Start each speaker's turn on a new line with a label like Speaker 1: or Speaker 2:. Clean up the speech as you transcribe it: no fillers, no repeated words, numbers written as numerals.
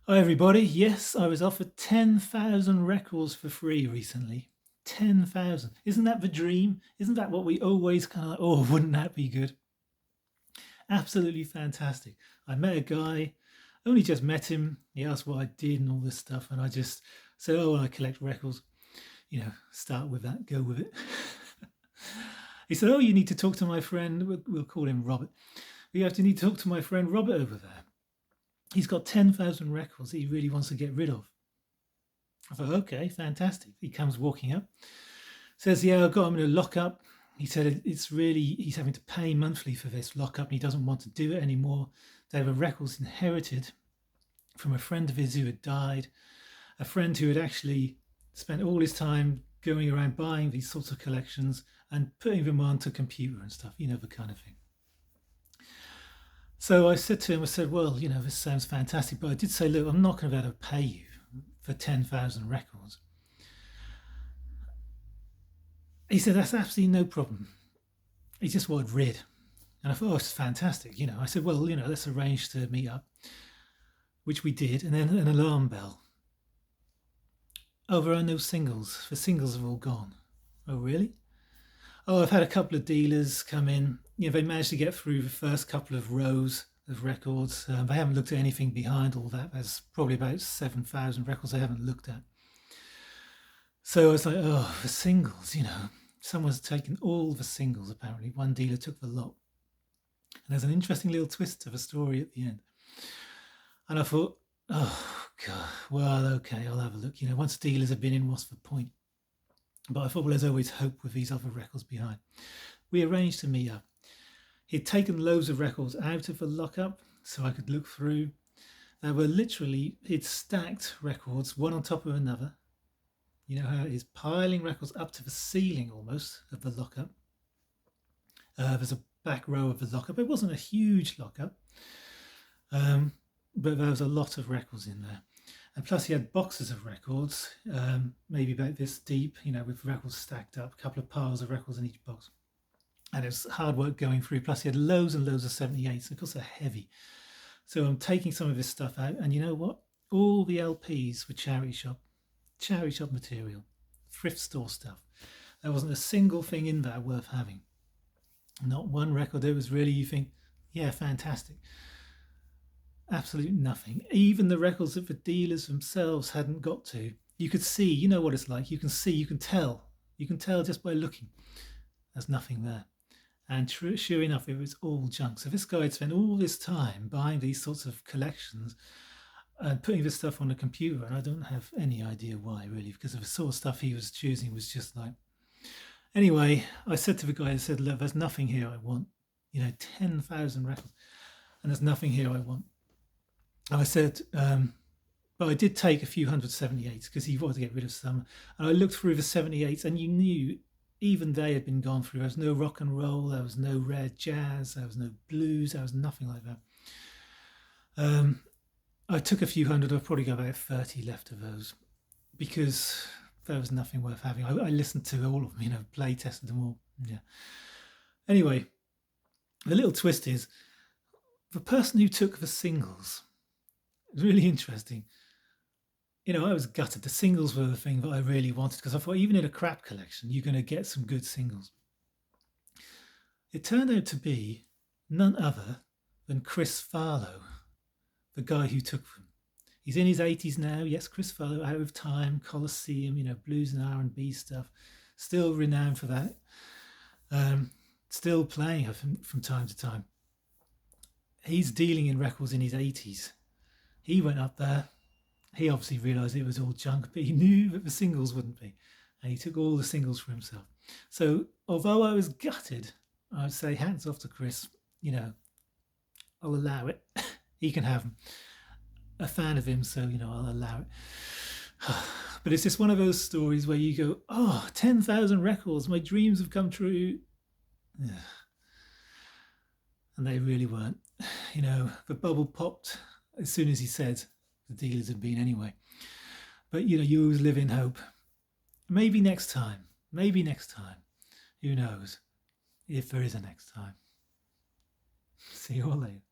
Speaker 1: Hi, everybody. Yes, I was offered 10,000 records for free recently. 10,000. Isn't that the dream? Isn't that what we always kind of like, oh, wouldn't that be good? Absolutely fantastic. I met a guy, only just met him. He asked what I did and all this stuff. And I just said, oh, well, I collect records. Start with that, go with it. He said, oh, you need to talk to my friend. We'll call him Robert. You have to need to talk to my friend Robert over there. He's got 10,000 records that he really wants to get rid of. I thought, okay, fantastic. He comes walking up, says, yeah, I've got him in a lockup. He said he's having to pay monthly for this lockup and he doesn't want to do it anymore. They were records inherited from a friend of his who had died, a friend who had actually spent all his time going around buying these sorts of collections and putting them onto computer and stuff, the kind of thing. So I said to him, well, this sounds fantastic, but I did say, look, I'm not going to be able to pay you for 10,000 records. He said, that's absolutely no problem. He just wanted rid. And I thought, oh, it's fantastic. I said, well, let's arrange to meet up, which we did. And then an alarm bell. Oh, there are no singles. The singles have all gone. Oh, really? Oh, I've had a couple of dealers come in. They managed to get through the first couple of rows of records. They haven't looked at anything behind all that. There's probably about 7,000 records they haven't looked at. So I was like, oh, the singles, someone's taken all the singles apparently. One dealer took the lot. And there's an interesting little twist to the story at the end. And I thought, oh, God, well, okay, I'll have a look. Once dealers have been in, what's the point? But I thought, well, there's always hope with these other records behind. We arranged to meet up. He'd taken loads of records out of the lockup so I could look through. They were literally, he'd stacked records one on top of another. You know how it is, piling records up to the ceiling almost of the lockup. There's a back row of the lockup. It wasn't a huge lockup, but there was a lot of records in there. And plus he had boxes of records, maybe about this deep, with records stacked up, a couple of piles of records in each box. And it was hard work going through. Plus he had loads and loads of 78s. Of course they're heavy. So I'm taking some of this stuff out. And you know what? All the LPs were charity shop material, thrift store stuff. There wasn't a single thing in there worth having. Not one record. It was really, you think, yeah, fantastic. Absolute nothing. Even the records that the dealers themselves hadn't got to. You could see, you know what it's like. You can see, you can tell just by looking. There's nothing there. And sure enough, it was all junk. So this guy had spent all this time buying these sorts of collections and putting this stuff on a computer, and I don't have any idea why, really, because the sort of stuff he was choosing was just like... Anyway, I said to the guy, I said, look, there's nothing here I want. 10,000 records, and there's nothing here I want. And I said, but I did take a few hundred 78s because he wanted to get rid of some. And I looked through the 78s, and you knew even they had been gone through. There was no rock and roll, there was no rare jazz, there was no blues, there was nothing like that. I took a few hundred. I've probably got about 30 left of those because there was nothing worth having. I listened to all of them, play tested them all. Yeah. Anyway, the little twist is the person who took the singles. It's really interesting. I was gutted. The singles were the thing that I really wanted because I thought even in a crap collection, you're going to get some good singles. It turned out to be none other than Chris Farlowe, the guy who took them. He's in his 80s now. Yes, Chris Farlowe, Out of Time, Colosseum, blues and R&B stuff. Still renowned for that. Still playing from time to time. He's dealing in records in his 80s. He went up there. He obviously realised it was all junk, but he knew that the singles wouldn't be. And he took all the singles for himself. So although I was gutted, I would say hands off to Chris. I'll allow it. He can have them. A fan of him, so, I'll allow it. But it's just one of those stories where you go, oh, 10,000 records, my dreams have come true. Yeah. And they really weren't. The bubble popped as soon as he said the dealers had been anyway. But, you always live in hope. Maybe next time. Who knows? If there is a next time. See you all later.